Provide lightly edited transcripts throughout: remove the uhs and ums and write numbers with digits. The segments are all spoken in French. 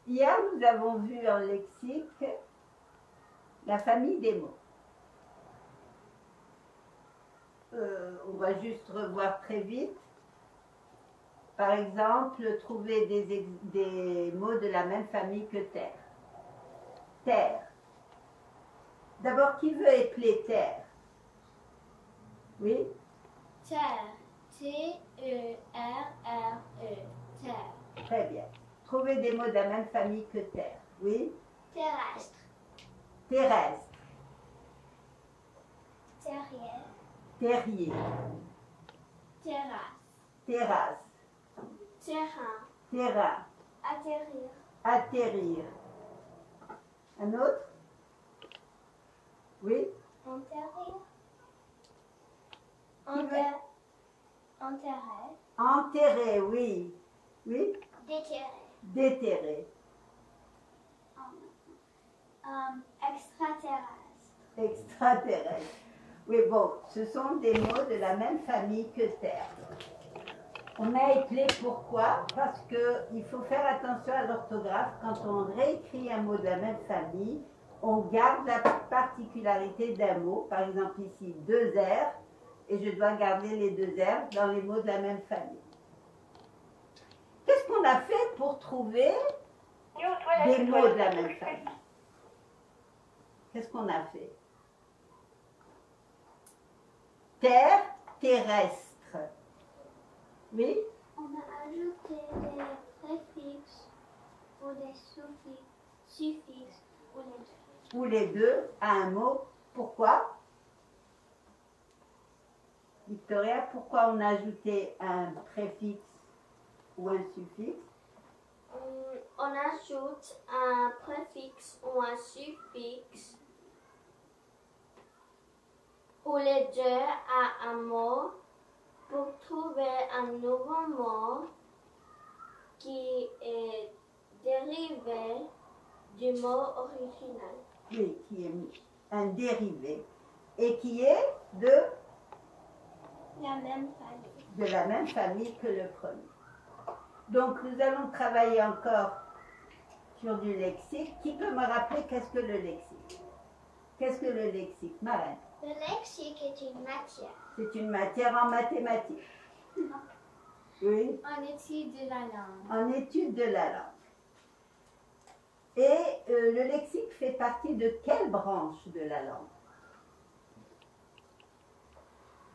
Hier, nous avons vu en lexique la famille des mots. On va juste revoir très vite. Par exemple, trouver des mots de la même famille que terre. Terre. D'abord, qui veut épeler terre? Oui? Terre. T-E-R-R-E. Terre. Très bien. Trouver des mots de la même famille que terre. Oui? Terrestre. Terrestre. Terrier. Terrier. Terrasse. Terrasse. Terrain. Terrain. Atterrir. Atterrir. Un autre? Oui? Enterrir. Qui veut? Enterrer. Enterrer, oui. Oui? Déterrer. Déterrer. Extraterrestre. Extraterrestre. Oui, bon, ce sont des mots de la même famille que terre. On a écrit pourquoi? Parce qu'il faut faire attention à l'orthographe. Quand on réécrit un mot de la même famille, on garde la particularité d'un mot. Par exemple ici, deux R, et je dois garder les deux R dans les mots de la même famille. Qu'est-ce qu'on a fait pour trouver des mots de la même famille? Qu'est-ce qu'on a fait? Terre, terrestre. Oui? On a ajouté des préfixes ou des suffixes ou les deux. Ou les deux à un mot. Pourquoi? Victoria, pourquoi on a ajouté un préfixe ou un suffixe? On ajoute un préfixe ou un suffixe ou les deux à un mot pour trouver un nouveau mot qui est dérivé du mot original. Oui, qui est un dérivé et qui est de La même famille. de la même famille que le premier. Donc nous allons travailler encore sur du lexique. Qui peut me rappeler qu'est-ce que le lexique? Qu'est-ce que le lexique, Marine? Le lexique est une matière. C'est une matière en mathématiques. Oui, En étude de la langue. en étude de la langue. Et le lexique fait partie de quelle branche de la langue?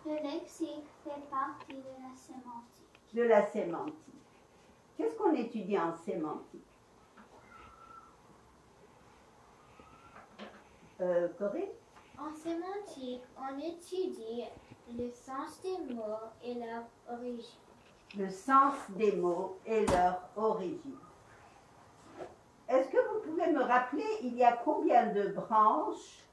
Le lexique fait partie de la sémantique. De la sémantique. Qu'est-ce qu'on étudie en sémantique? Corinne? En sémantique, on étudie le sens des mots et leur origine. Le sens des mots et leur origine. Est-ce que vous pouvez me rappeler, il y a combien de branches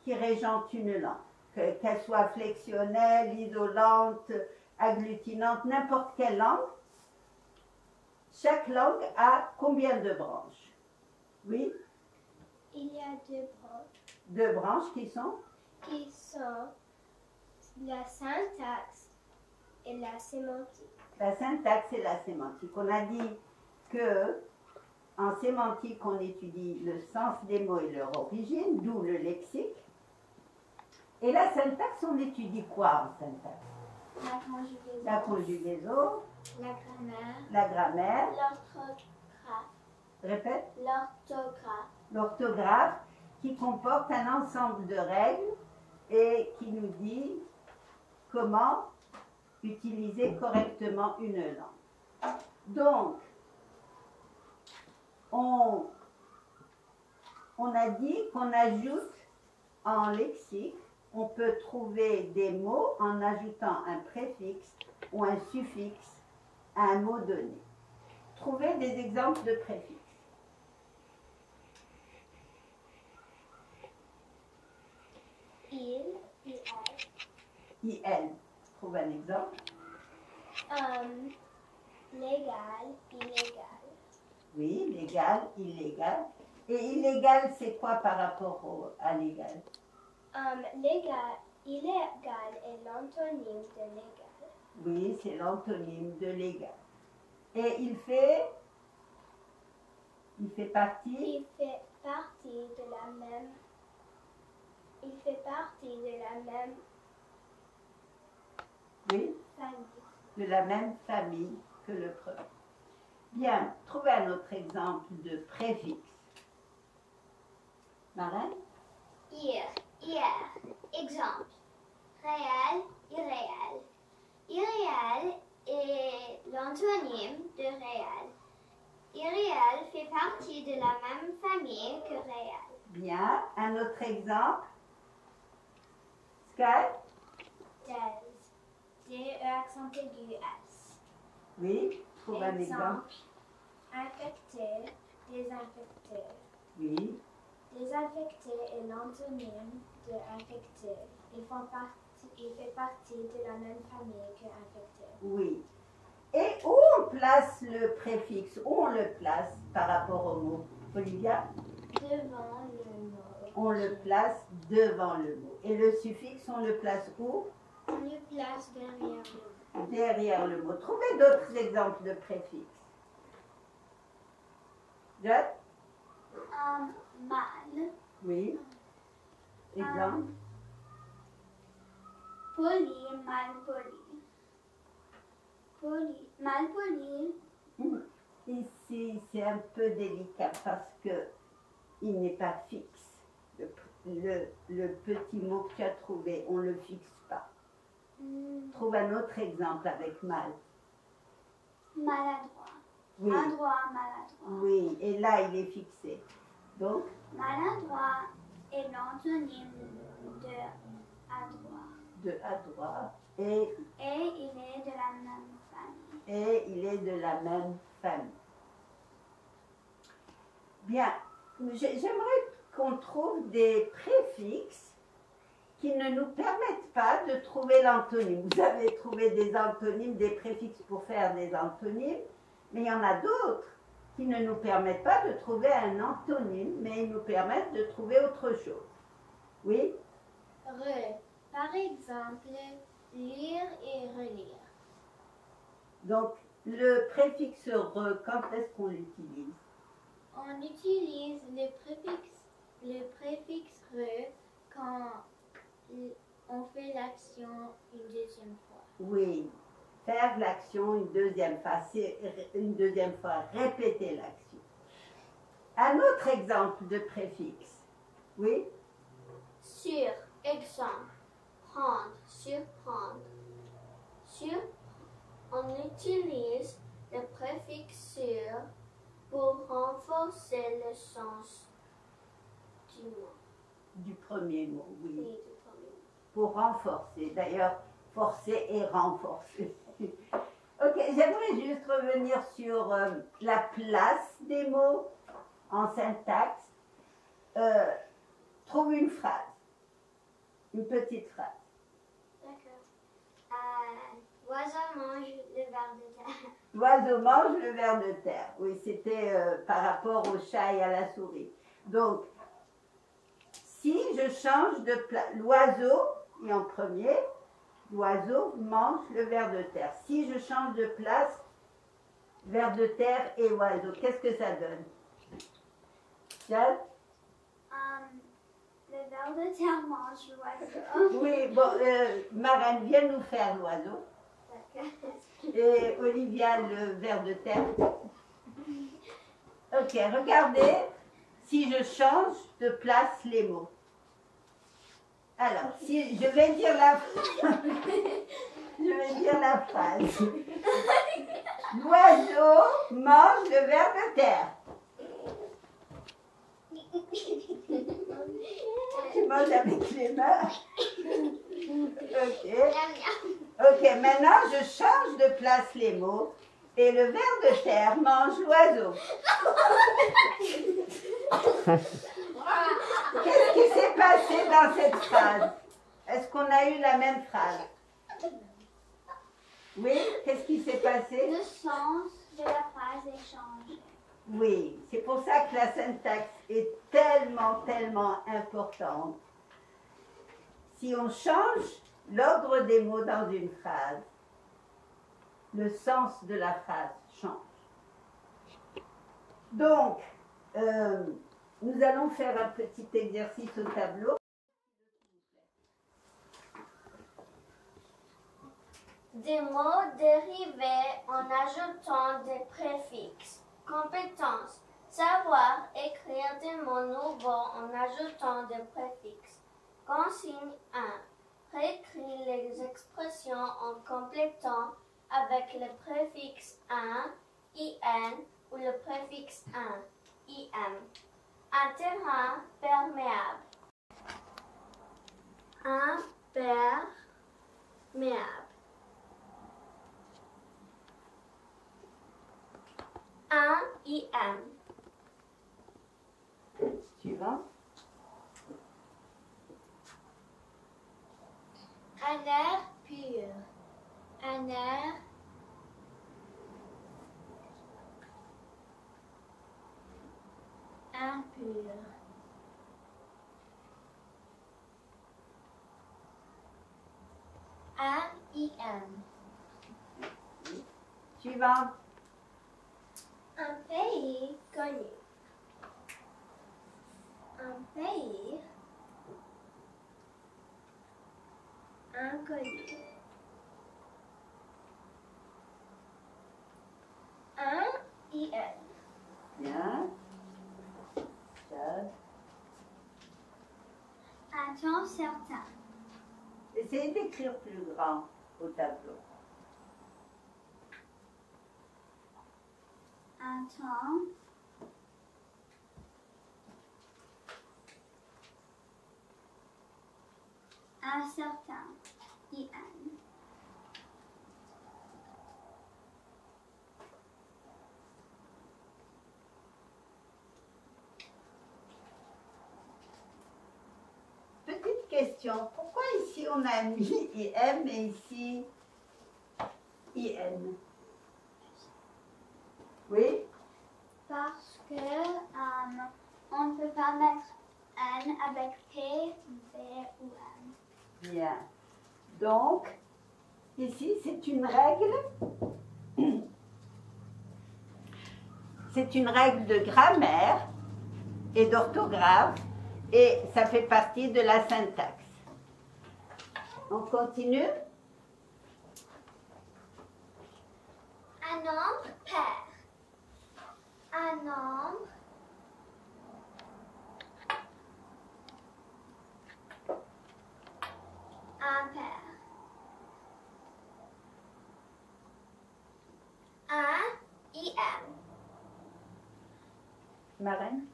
qui régentent une langue? Qu'elle soit flexionnelle, isolante, agglutinante, n'importe quelle langue, chaque langue a combien de branches? Oui? Il y a deux branches Deux branches qui sont? qui sont la syntaxe et la sémantique. La syntaxe et la sémantique. On a dit que en sémantique, on étudie le sens des mots et leur origine, d'où le lexique. Et la syntaxe, on étudie quoi en syntaxe? La conjugaison. La conjugaison, La grammaire. la grammaire, L'orthographe. répète, L'orthographe. l'orthographe, qui comporte un ensemble de règles et qui nous dit comment utiliser correctement une langue. Donc, on a dit qu'on ajoute en lexique, on peut trouver des mots en ajoutant un préfixe ou un suffixe à un mot donné. Trouvez des exemples de préfixes. Il, IL. Trouve un exemple. Légal, illégal. Oui, légal, illégal. Et illégal, c'est quoi par rapport à légal? Illégal est l'antonyme de légal. Oui, c'est l'antonyme de légal. Et il fait Il fait partie. Il fait partie de la même. Il fait partie de la même Oui, famille. de la même famille que le premier. Bien, trouvez un autre exemple de préfixe. Marraine? Hier. Exemple. Réel, irréel. Irréel est l'antonyme de réel. Irréel fait partie de la même famille que réel. Bien, un autre exemple. Sky? D-E-accent-aigu-S. Oui, trouve un exemple. Infecté, désinfecté. Oui, Désinfecté est l'antonyme de infecté. Il fait partie de la même famille que infecté. oui. Et où on place le préfixe? Où on le place par rapport au mot? Olivia? Devant le mot. On le place devant le mot. Et le suffixe, on le place où? On le place derrière le mot. Derrière le mot. Trouvez d'autres exemples de préfixes. John? Mal. Oui. Exemple? Poli, mal poli. Poli, mal poli. Ici, c'est un peu délicat parce que il n'est pas fixe. Le petit mot que tu as trouvé, on ne le fixe pas. Trouve un autre exemple avec mal. Maladroit. Oui. Adroit, maladroit. Oui, et là, il est fixé. Donc, Maladroit est l'antonyme de adroit. de adroit. Et Et il est de la même famille. et il est de la même famille. Bien, j'aimerais qu'on trouve des préfixes qui ne nous permettent pas de trouver l'antonyme. Vous avez trouvé des antonymes, des préfixes pour faire des antonymes, mais il y en a d'autres qui ne nous permettent pas de trouver un antonyme, mais ils nous permettent de trouver autre chose. Oui? Par exemple, lire et relire. Donc, le préfixe re, quand est-ce qu'on l'utilise? On utilise le préfixe re quand on fait l'action une deuxième fois. Oui, faire l'action une deuxième fois, c'est une deuxième fois, répéter l'action. Un autre exemple de préfixe. Oui? Sur, exemple, prendre, surprendre. Sur, on utilise le préfixe sur pour renforcer le sens du mot. Du premier mot, oui. Oui, du premier mot. Pour renforcer. D'ailleurs, forcer et renforcer. Ok, j'aimerais juste revenir sur la place des mots en syntaxe. Trouve une phrase. Une petite phrase. D'accord. L'oiseau mange le ver de terre. L'oiseau mange le ver de terre. Oui, c'était par rapport au chat et à la souris. Donc, si je change de place, l'oiseau est en premier, l'oiseau mange le ver de terre. Si je change de place, ver de terre et oiseau, qu'est-ce que ça donne? Jade? Le ver de terre mange l'oiseau. Oui, bon, Marraine, viens nous faire l'oiseau. D'accord. Et Olivia, le ver de terre. Ok, regardez si je change de place les mots. Alors, si je vais dire la phrase. L'oiseau mange le ver de terre. Tu manges avec les mains. Ok. Ok, maintenant je change de place les mots et le ver de terre mange l'oiseau. Qu'est-ce qui s'est passé dans cette phrase? Est-ce qu'on a eu la même phrase? Oui, qu'est-ce qui s'est passé? Le sens de la phrase est changé. Oui, c'est pour ça que la syntaxe est tellement, tellement importante. Si on change l'ordre des mots dans une phrase, le sens de la phrase change. Donc, Nous allons faire un petit exercice au tableau. Des mots dérivés en ajoutant des préfixes. Compétences. Savoir écrire des mots nouveaux en ajoutant des préfixes. Consigne 1. Réécris les expressions en complétant avec le préfixe un, in ou le préfixe un, im. Un terrain perméable. Imperméable. Un im. Suivant. Un air pur. Un air impur. Un im. Suivant. Un pays connu. Un pays inconnu. Un IN. Bien. Chad. Un temps certain. Essayez d'écrire plus grand au tableau. Un temps incertain. IN. Petite question. Pourquoi ici on a mis IM et ici IN? Oui? Parce que on ne peut pas mettre N avec P, B ou M. Bien. Donc, ici, c'est une règle. C'est une règle de grammaire et d'orthographe et ça fait partie de la syntaxe. On continue? Un nombre pair. Un nombre impair. Un IM. Marraine?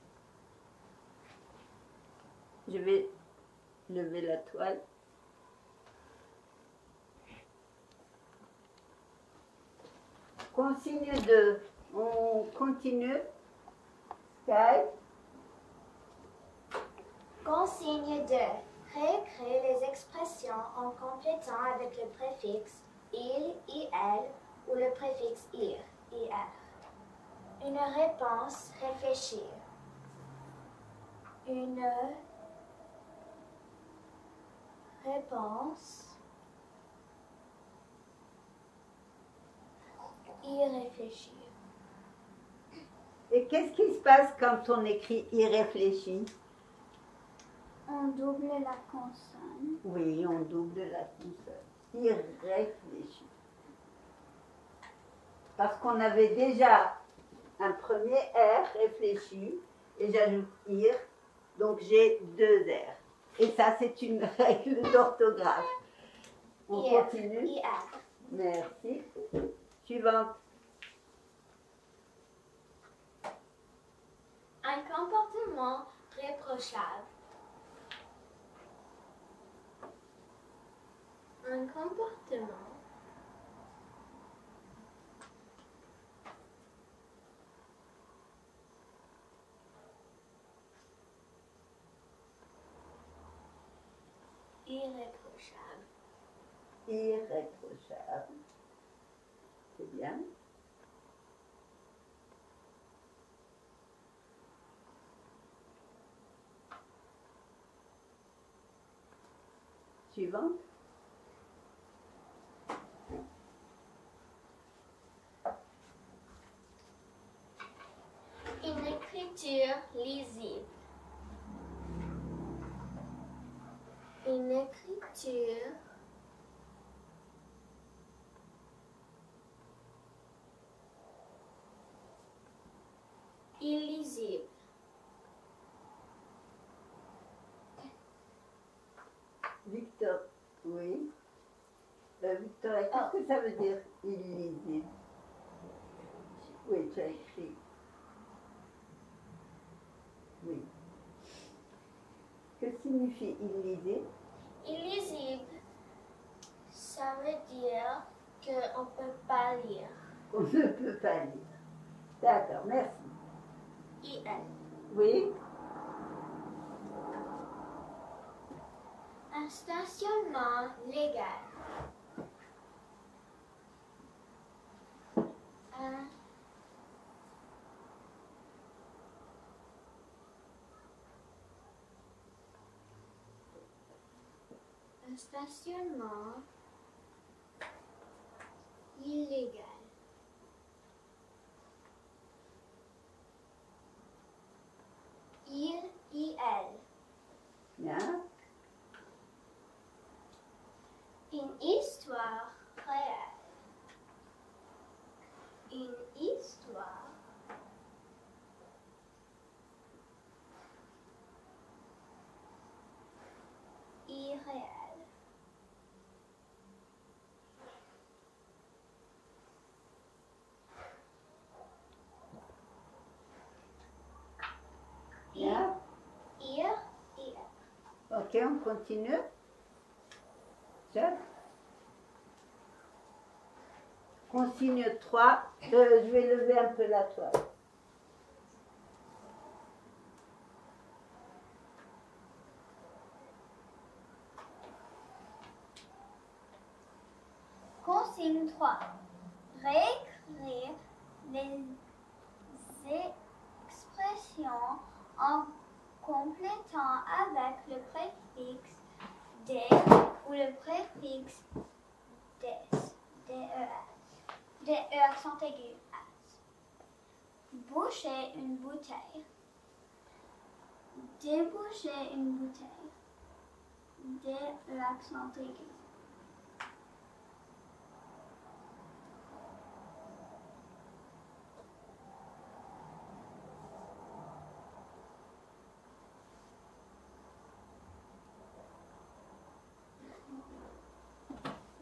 Je vais lever la toile. Consigne 2. On continue. Sky. Consigne 2. Réécris les expressions en complétant avec le préfixe il, il ou le préfixe ir, ir. Une réponse réfléchie. Une réponse irréfléchie. Et qu'est-ce qui se passe quand on écrit irréfléchi? On double la consonne. Oui, on double la consonne. Irréfléchi. Parce qu'on avait déjà un premier R réfléchi et j'ajoute ir, donc j'ai 2 R. Et ça, c'est une règle d'orthographe. On continue. IR. Merci. Suivante. Un comportement réprochable. Un comportement irréprochable. Irréprochable. C'est bien. Suivante. Une écriture lisible. Une écriture illisible. Victor, oui. Victoria, qu'est-ce que ça veut dire illisible? Oui, tu as écrit. Oui. Que signifie illisible? Illisible, ça veut dire qu'on ne peut pas lire. On ne peut pas lire. D'accord, merci. IL. Oui. Un stationnement légal. Un stationnement illégal. IL. Bien. Une histoire réelle. Une histoire irréelle. Bien. Ir. Ok, on continue. Tiens. Consigne 3. Je vais lever un peu la toile. Consigne 3. Réécrire les expressions en complétant avec le préfixe des ou le préfixe des. Des accent aigu. Boucher une bouteille. Déboucher une bouteille. Des accent aigu.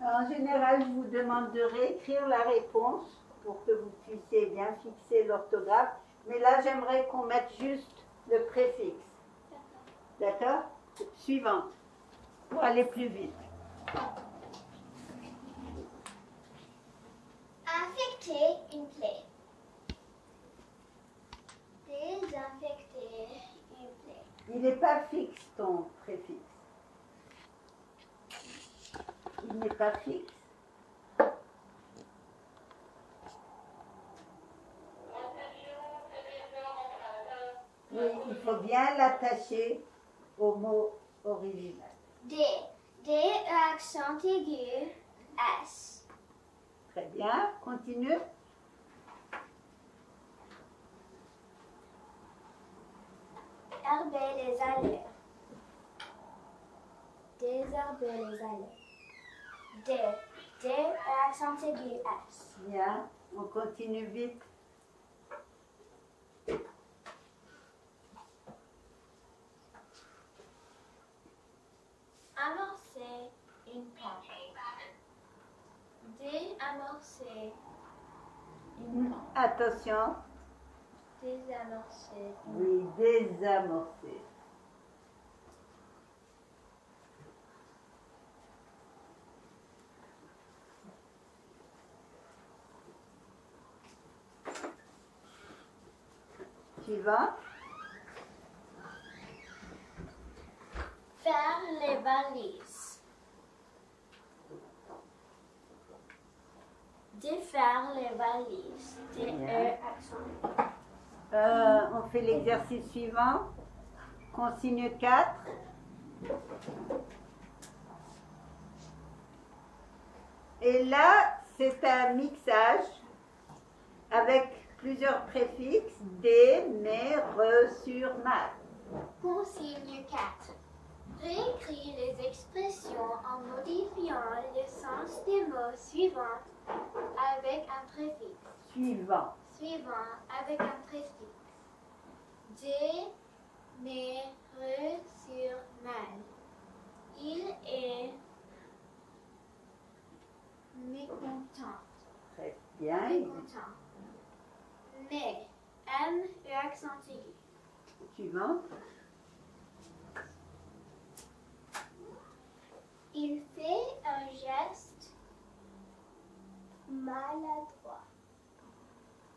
En général, je vous demande de réécrire la réponse pour que vous puissiez bien fixer l'orthographe. Mais là, j'aimerais qu'on mette juste le préfixe. D'accord? Suivante. Pour aller plus vite. Infecter une plaie. Désinfecter une plaie. Il n'est pas fixe ton préfixe. Il n'est pas fixe. Oui, il faut bien l'attacher au mot original. Des accent aigu. S. Très bien, continue. Herber les allées. Désherber les allées. Des accent aigu. S. Bien, on continue vite. Amorcer une pente. Déamorcer une pente. Attention. Désamorcer une Oui, désamorcer. Suivant. Faire les valises. Défaire les valises. Accent. On fait l'exercice suivant. Consigne 4. Et là, c'est un mixage avec plusieurs préfixes, des, mais, re, sur, mal. Consigne 4. Réécris les expressions en modifiant le sens des mots suivants avec un préfixe. Suivant. Suivant avec un préfixe. Des, mais, re, sur, mal. Il est mécontent. Très bien. Mécontent. Mais, M, E accent aigu. Suivant. Il fait un geste maladroit.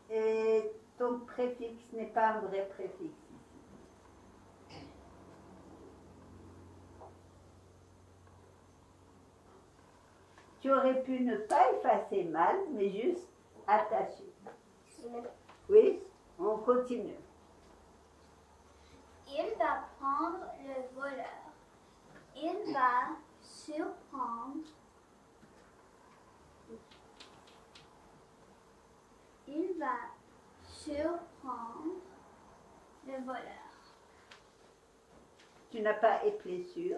Et ton préfixe n'est pas un vrai préfixe ici. Tu aurais pu ne pas effacer mal, mais juste attacher. Oui, on continue. Il va prendre le voleur. Il va surprendre. Il va surprendre le voleur. Tu n'as pas éplé sur.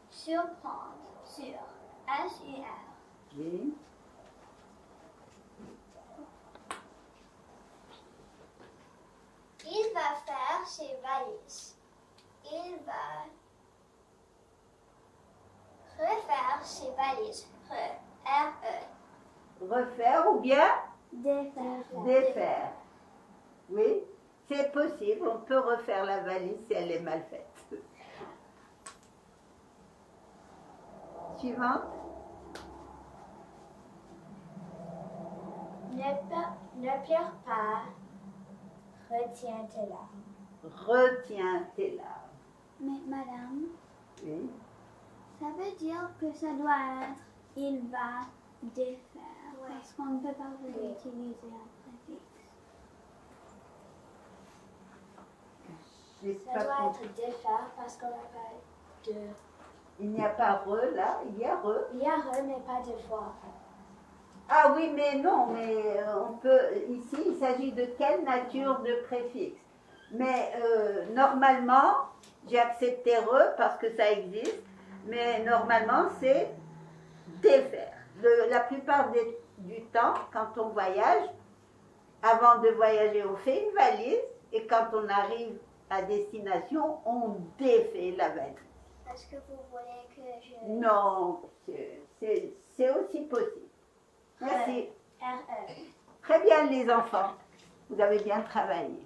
Surprendre. Sur. S-U-R. Oui. Il va faire ses valises. Il va refaire ses valises. R-E. Refaire ou bien Défaire. défaire. Oui, c'est possible. On peut refaire la valise si elle est mal faite. Suivante. Ne pleure pas. Retiens tes larmes. Retiens tes larmes. Mais madame, Oui. ça veut dire que ça doit être il va défaire. Parce qu'on ne peut pas vraiment utiliser un préfixe. J'ai Ça pas doit compris. être défaire parce qu'on n'a pas de... Il n'y a pas re là, il y a re. Il y a re, mais pas de fois. Ah oui, mais non, mais on peut. Ici, il s'agit de quelle nature de préfixe. Mais normalement, j'ai accepté re parce que ça existe, mais normalement, c'est défaire. La plupart du temps, quand on voyage, avant de voyager, on fait une valise et quand on arrive à destination, on défait la valise. Est-ce que vous voulez que je... Non, c'est aussi possible. Merci. R-E. Très bien les enfants, vous avez bien travaillé.